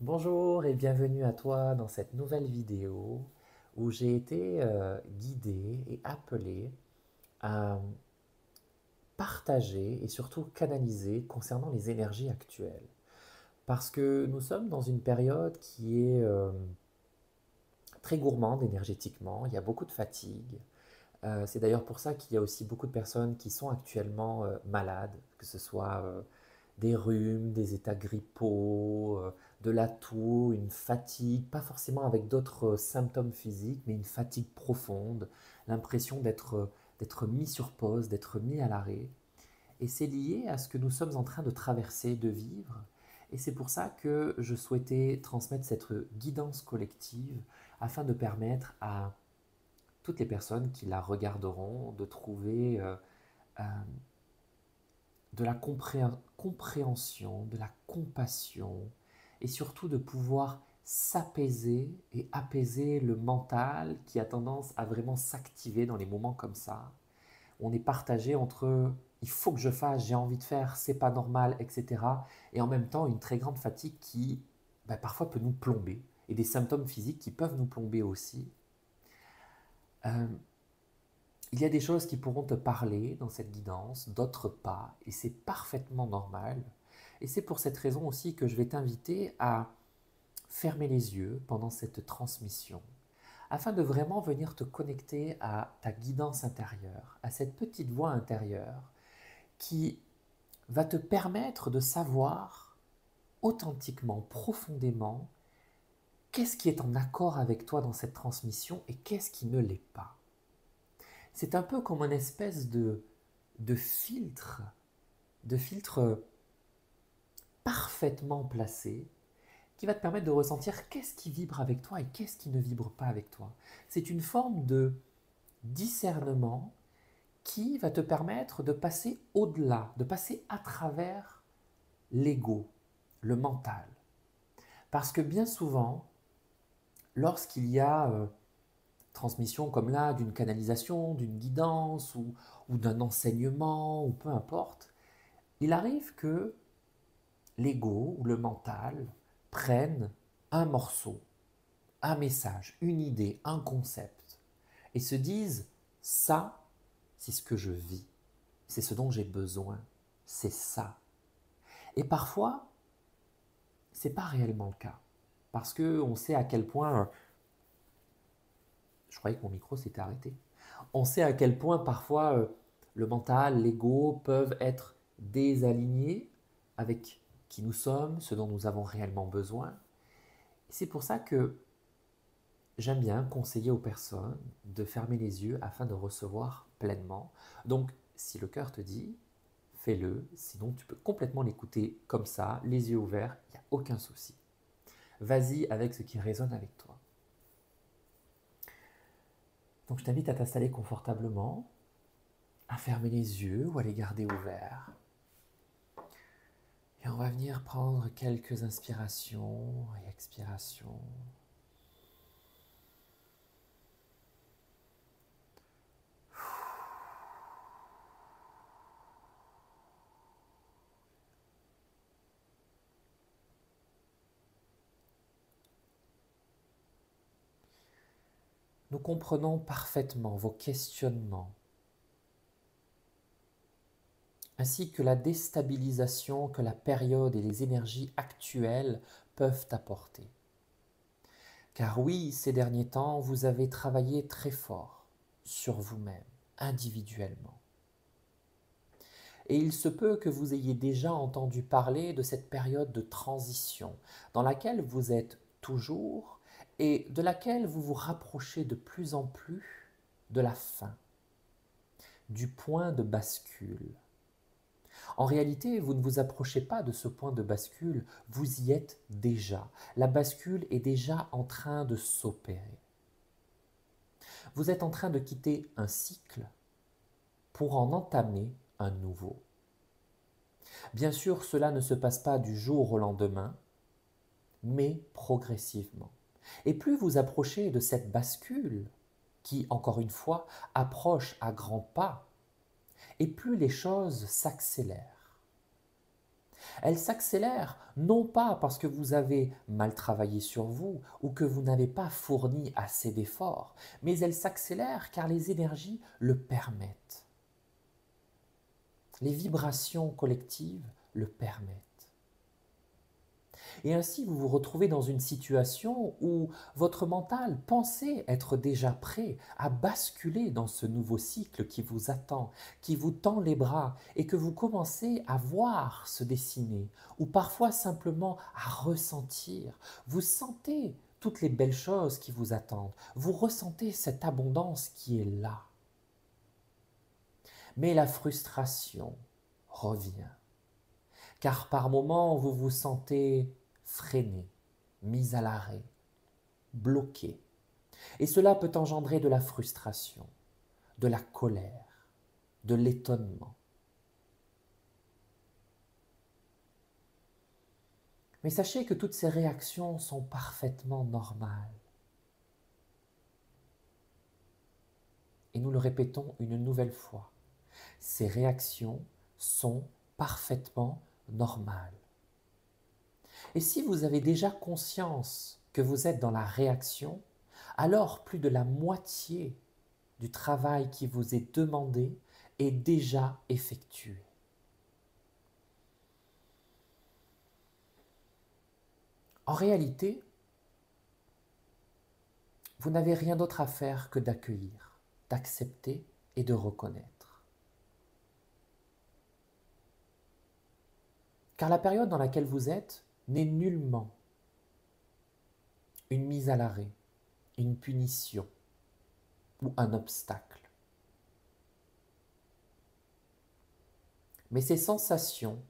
Bonjour et bienvenue à toi dans cette nouvelle vidéo où j'ai été guidé et appelé à partager et surtout canaliser concernant les énergies actuelles. Parce que nous sommes dans une période qui est très gourmande énergétiquement, il y a beaucoup de fatigue. C'est d'ailleurs pour ça qu'il y a aussi beaucoup de personnes qui sont actuellement malades, que ce soit des rhumes, des états grippaux, de la toux, une fatigue, pas forcément avec d'autres symptômes physiques, mais une fatigue profonde, l'impression d'être mis sur pause, d'être mis à l'arrêt. Et c'est lié à ce que nous sommes en train de traverser, de vivre. Et c'est pour ça que je souhaitais transmettre cette guidance collective afin de permettre à toutes les personnes qui la regarderont de trouver euh, de la compréhension, de la compassion, et surtout de pouvoir s'apaiser et apaiser le mental qui a tendance à vraiment s'activer dans les moments comme ça. On est partagé entre il faut que je fasse, j'ai envie de faire, c'est pas normal, etc. Et en même temps, une très grande fatigue qui parfois peut nous plomber, et des symptômes physiques qui peuvent nous plomber aussi. Euh, Il y a des choses qui pourront te parler dans cette guidance, d'autres pas, et c'est parfaitement normal. Et c'est pour cette raison aussi que je vais t'inviter à fermer les yeux pendant cette transmission, afin de vraiment venir te connecter à ta guidance intérieure, à cette petite voix intérieure qui va te permettre de savoir authentiquement, profondément, qu'est-ce qui est en accord avec toi dans cette transmission et qu'est-ce qui ne l'est pas. C'est un peu comme une espèce de filtre de filtres parfaitement placés qui va te permettre de ressentir qu'est-ce qui vibre avec toi et qu'est-ce qui ne vibre pas avec toi. C'est une forme de discernement qui va te permettre de passer au-delà, de passer à travers l'ego, le mental. Parce que bien souvent, lorsqu'il y a transmission comme là, d'une canalisation, d'une guidance ou d'un enseignement, ou peu importe, il arrive que l'ego ou le mental prennent un morceau, un message, une idée, un concept, et se disent, ça, c'est ce que je vis, c'est ce dont j'ai besoin, c'est ça. Et parfois, c'est pas réellement le cas, parce que on sait à quel point, je croyais que mon micro s'était arrêté, on sait à quel point parfois le mental, l'ego peuvent être désalignés avec qui nous sommes, ce dont nous avons réellement besoin. Et c'est pour ça que j'aime bien conseiller aux personnes de fermer les yeux afin de recevoir pleinement. Donc, si le cœur te dit, fais-le. Sinon, tu peux complètement l'écouter comme ça, les yeux ouverts, il n'y a aucun souci. Vas-y avec ce qui résonne avec toi. Donc, je t'invite à t'installer confortablement, à fermer les yeux ou à les garder ouverts. Et on va venir prendre quelques inspirations et expirations. Nous comprenons parfaitement vos questionnements, ainsi que la déstabilisation que la période et les énergies actuelles peuvent apporter. Car oui, ces derniers temps, vous avez travaillé très fort sur vous-même, individuellement. Et il se peut que vous ayez déjà entendu parler de cette période de transition dans laquelle vous êtes toujours et de laquelle vous vous rapprochez de plus en plus de la fin, du point de bascule. En réalité, vous ne vous approchez pas de ce point de bascule, vous y êtes déjà. La bascule est déjà en train de s'opérer. Vous êtes en train de quitter un cycle pour en entamer un nouveau. Bien sûr, cela ne se passe pas du jour au lendemain, mais progressivement. Et plus vous approchez de cette bascule, qui, encore une fois, approche à grands pas, et plus les choses s'accélèrent. Elle s'accélère non pas parce que vous avez mal travaillé sur vous ou que vous n'avez pas fourni assez d'efforts, mais elle s'accélère car les énergies le permettent. Les vibrations collectives le permettent. Et ainsi, vous vous retrouvez dans une situation où votre mental pensait être déjà prêt à basculer dans ce nouveau cycle qui vous attend, qui vous tend les bras et que vous commencez à voir se dessiner, ou parfois simplement à ressentir. Vous sentez toutes les belles choses qui vous attendent. Vous ressentez cette abondance qui est là. Mais la frustration revient. Car par moments, vous vous sentez freiné, mis à l'arrêt, bloqué. Et cela peut engendrer de la frustration, de la colère, de l'étonnement. Mais sachez que toutes ces réactions sont parfaitement normales. Et nous le répétons une nouvelle fois, ces réactions sont parfaitement normales. Et si vous avez déjà conscience que vous êtes dans la réaction, alors plus de la moitié du travail qui vous est demandé est déjà effectué. En réalité, vous n'avez rien d'autre à faire que d'accueillir, d'accepter et de reconnaître. Car la période dans laquelle vous êtes n'est nullement une mise à l'arrêt, une punition ou un obstacle. Mais ces sensations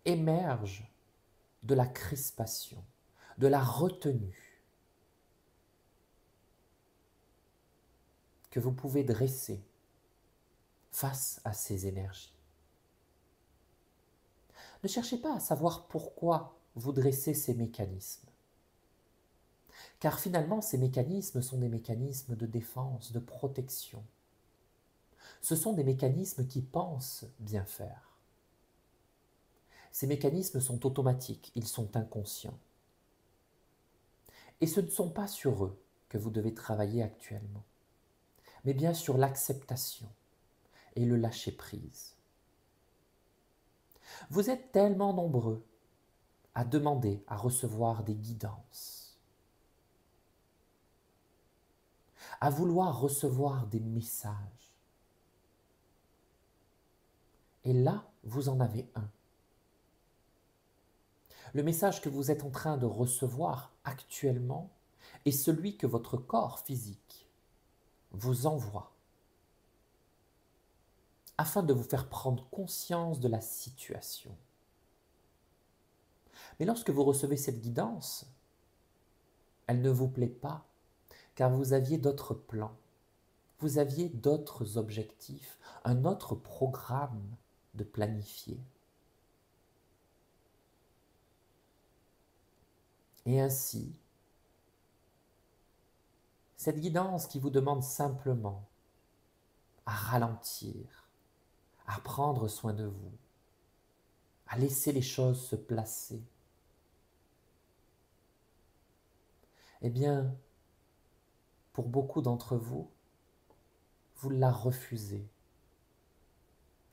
émergent de la crispation, de la retenue que vous pouvez dresser face à ces énergies. Ne cherchez pas à savoir pourquoi vous dressez ces mécanismes. Car finalement, ces mécanismes sont des mécanismes de défense, de protection. Ce sont des mécanismes qui pensent bien faire. Ces mécanismes sont automatiques, ils sont inconscients. Et ce ne sont pas sur eux que vous devez travailler actuellement, mais bien sur l'acceptation et le lâcher-prise. Vous êtes tellement nombreux à demander, à recevoir des guidances, à vouloir recevoir des messages. Et là, vous en avez un. Le message que vous êtes en train de recevoir actuellement est celui que votre corps physique vous envoie afin de vous faire prendre conscience de la situation. Mais lorsque vous recevez cette guidance, elle ne vous plaît pas, car vous aviez d'autres plans, vous aviez d'autres objectifs, un autre programme de planifier. Et ainsi, cette guidance qui vous demande simplement à ralentir, à prendre soin de vous, à laisser les choses se placer, eh bien, pour beaucoup d'entre vous, vous la refusez,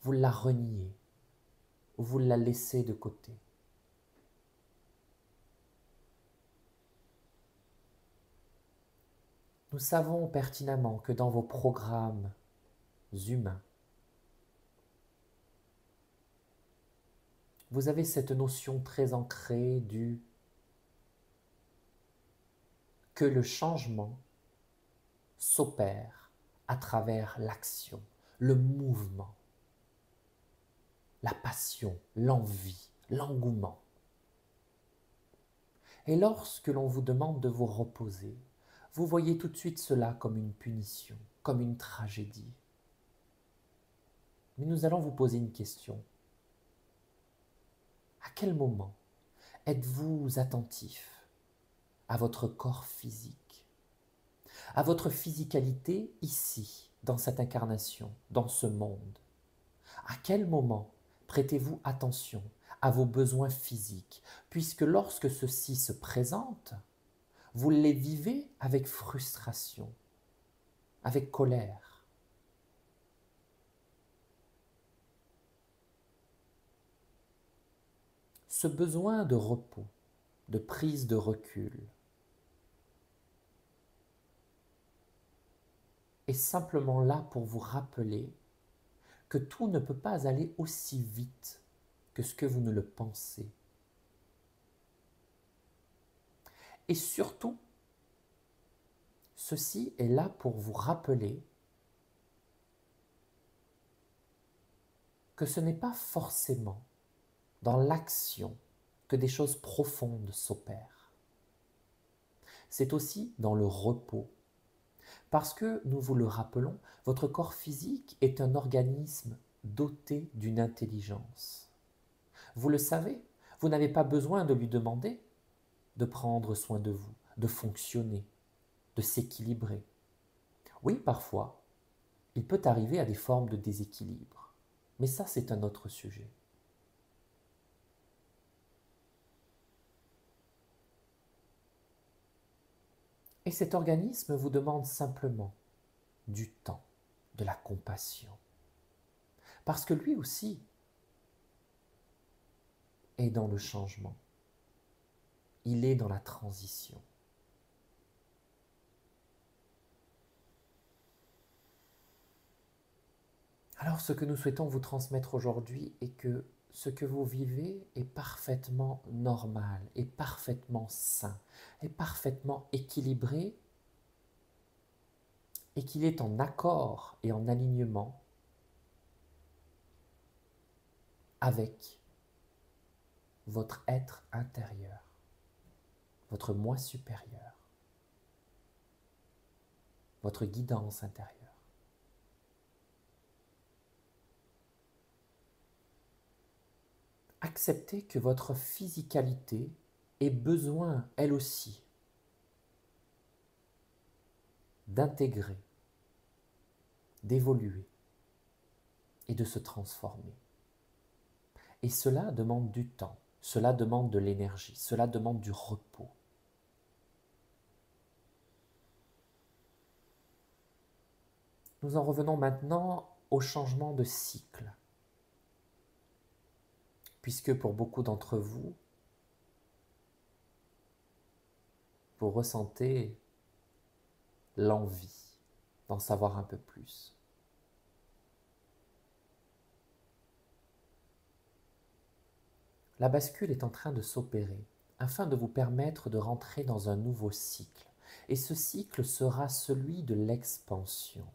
vous la reniez, ou vous la laissez de côté. Nous savons pertinemment que dans vos programmes humains, vous avez cette notion très ancrée du que le changement s'opère à travers l'action, le mouvement, la passion, l'envie, l'engouement. Et lorsque l'on vous demande de vous reposer, vous voyez tout de suite cela comme une punition, comme une tragédie. Mais nous allons vous poser une question. À quel moment êtes-vous attentif à votre corps physique, à votre physicalité ici, dans cette incarnation, dans ce monde? À quel moment prêtez-vous attention à vos besoins physiques, puisque lorsque ceux-ci se présentent, vous les vivez avec frustration, avec colère. Ce besoin de repos, de prise de recul, est simplement là pour vous rappeler que tout ne peut pas aller aussi vite que ce que vous ne le pensez. Et surtout, ceci est là pour vous rappeler que ce n'est pas forcément dans l'action que des choses profondes s'opèrent. C'est aussi dans le repos. Parce que, nous vous le rappelons, votre corps physique est un organisme doté d'une intelligence. Vous le savez, vous n'avez pas besoin de lui demander de prendre soin de vous, de fonctionner, de s'équilibrer. Oui, parfois, il peut arriver à des formes de déséquilibre, mais ça, c'est un autre sujet. Et cet organisme vous demande simplement du temps, de la compassion. Parce que lui aussi est dans le changement. Il est dans la transition. Alors ce que nous souhaitons vous transmettre aujourd'hui est que ce que vous vivez est parfaitement normal, est parfaitement sain, est parfaitement équilibré et qu'il est en accord et en alignement avec votre être intérieur, votre moi supérieur, votre guidance intérieure. Acceptez que votre physicalité ait besoin, elle aussi, d'intégrer, d'évoluer et de se transformer. Et cela demande du temps, cela demande de l'énergie, cela demande du repos. Nous en revenons maintenant au changement de cycle, puisque pour beaucoup d'entre vous, vous ressentez l'envie d'en savoir un peu plus. La bascule est en train de s'opérer afin de vous permettre de rentrer dans un nouveau cycle. Et ce cycle sera celui de l'expansion.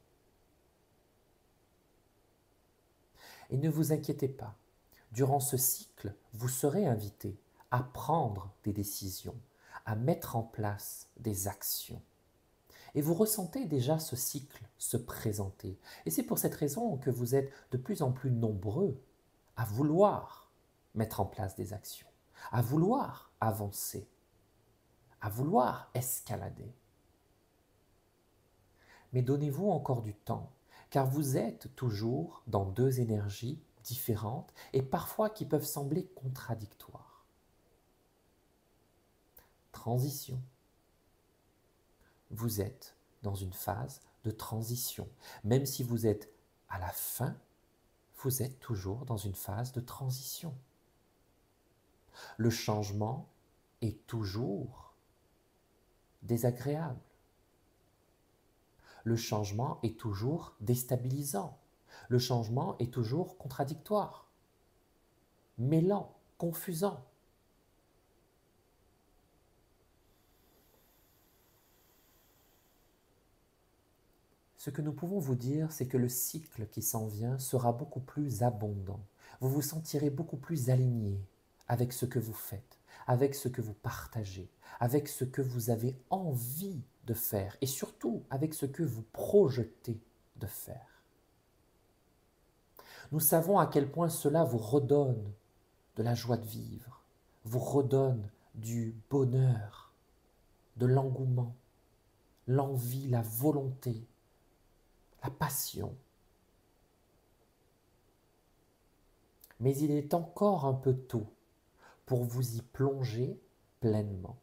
Et ne vous inquiétez pas, durant ce cycle, vous serez invité à prendre des décisions, à mettre en place des actions. Et vous ressentez déjà ce cycle se présenter. Et c'est pour cette raison que vous êtes de plus en plus nombreux à vouloir mettre en place des actions, à vouloir avancer, à vouloir escalader. Mais donnez-vous encore du temps, car vous êtes toujours dans deux énergies différentes et parfois qui peuvent sembler contradictoires. Transition. Vous êtes dans une phase de transition. Même si vous êtes à la fin, vous êtes toujours dans une phase de transition. Le changement est toujours désagréable. Le changement est toujours déstabilisant. Le changement est toujours contradictoire, mêlant, confusant. Ce que nous pouvons vous dire, c'est que le cycle qui s'en vient sera beaucoup plus abondant. Vous vous sentirez beaucoup plus aligné avec ce que vous faites, avec ce que vous partagez, avec ce que vous avez envie de faire et surtout avec ce que vous projetez de faire. Nous savons à quel point cela vous redonne de la joie de vivre, vous redonne du bonheur, de l'engouement, l'envie, la volonté, la passion. Mais il est encore un peu tôt pour vous y plonger pleinement.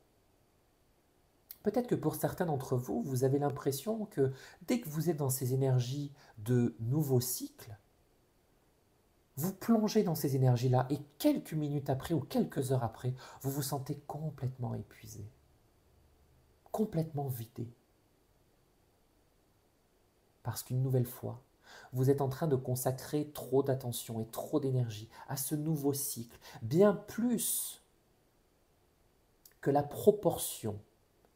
Peut-être que pour certains d'entre vous, vous avez l'impression que dès que vous êtes dans ces énergies de nouveaux cycles, vous plongez dans ces énergies-là et quelques minutes après ou quelques heures après, vous vous sentez complètement épuisé, complètement vidé. Parce qu'une nouvelle fois, vous êtes en train de consacrer trop d'attention et trop d'énergie à ce nouveau cycle, bien plus que la proportion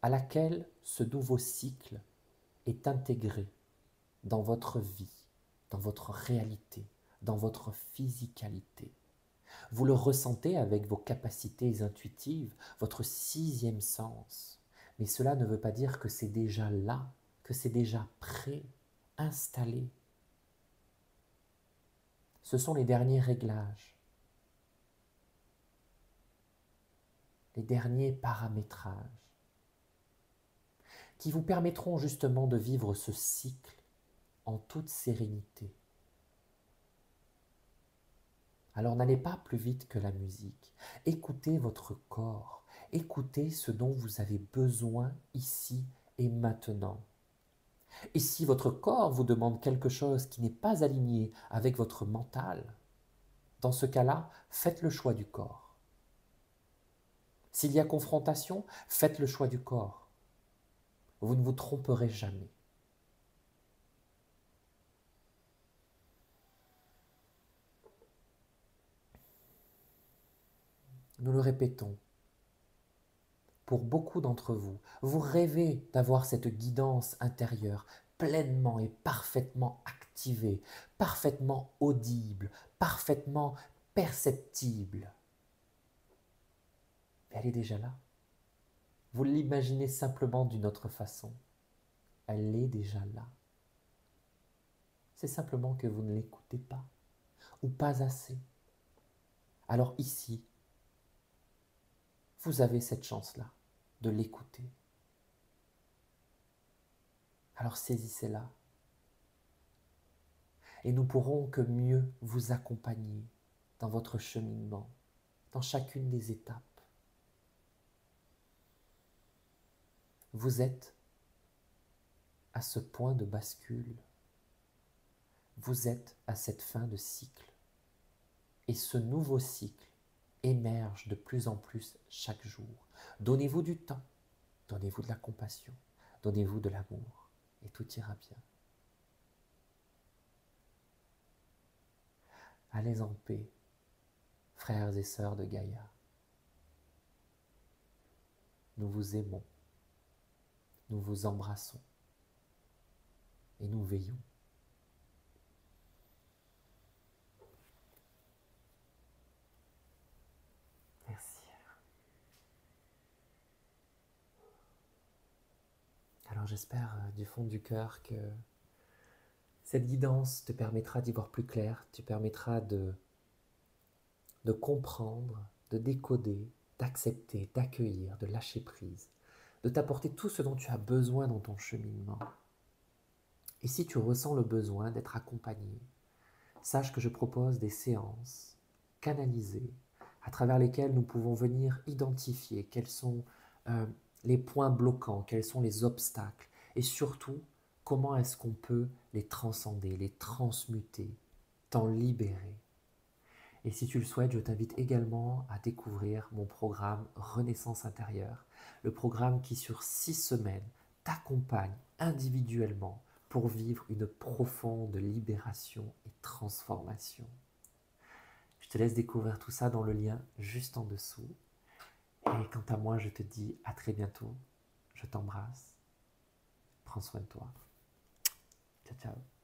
à laquelle ce nouveau cycle est intégré dans votre vie, dans votre réalité, dans votre physicalité. Vous le ressentez avec vos capacités intuitives, votre sixième sens. Mais cela ne veut pas dire que c'est déjà là, que c'est déjà prêt, installé. Ce sont les derniers réglages, les derniers paramétrages qui vous permettront justement de vivre ce cycle en toute sérénité. Alors n'allez pas plus vite que la musique. Écoutez votre corps, écoutez ce dont vous avez besoin ici et maintenant. Et si votre corps vous demande quelque chose qui n'est pas aligné avec votre mental, dans ce cas-là, faites le choix du corps. S'il y a confrontation, faites le choix du corps. Vous ne vous tromperez jamais. Nous le répétons, pour beaucoup d'entre vous, vous rêvez d'avoir cette guidance intérieure pleinement et parfaitement activée, parfaitement audible, parfaitement perceptible. Mais elle est déjà là. Vous l'imaginez simplement d'une autre façon. Elle est déjà là. C'est simplement que vous ne l'écoutez pas, ou pas assez. Alors ici, vous avez cette chance-là de l'écouter. Alors saisissez-la. Et nous pourrons que mieux vous accompagner dans votre cheminement, dans chacune des étapes. Vous êtes à ce point de bascule. Vous êtes à cette fin de cycle. Et ce nouveau cycle émerge de plus en plus chaque jour. Donnez-vous du temps, donnez-vous de la compassion, donnez-vous de l'amour, et tout ira bien. Allez en paix, frères et sœurs de Gaïa. Nous vous aimons, nous vous embrassons, et nous veillons. Merci. Alors j'espère du fond du cœur que cette guidance te permettra d'y voir plus clair, te permettra de comprendre, de décoder, d'accepter, d'accueillir, de lâcher prise, de t'apporter tout ce dont tu as besoin dans ton cheminement. Et si tu ressens le besoin d'être accompagné, sache que je propose des séances canalisées à travers lesquelles nous pouvons venir identifier quels sont les points bloquants, quels sont les obstacles et surtout comment est-ce qu'on peut les transcender, les transmuter, t'en libérer. Et si tu le souhaites, je t'invite également à découvrir mon programme Renaissance intérieure, le programme qui sur 6 semaines t'accompagne individuellement pour vivre une profonde libération et transformation. Je te laisse découvrir tout ça dans le lien juste en dessous. Et quant à moi, je te dis à très bientôt. Je t'embrasse. Prends soin de toi. Ciao, ciao.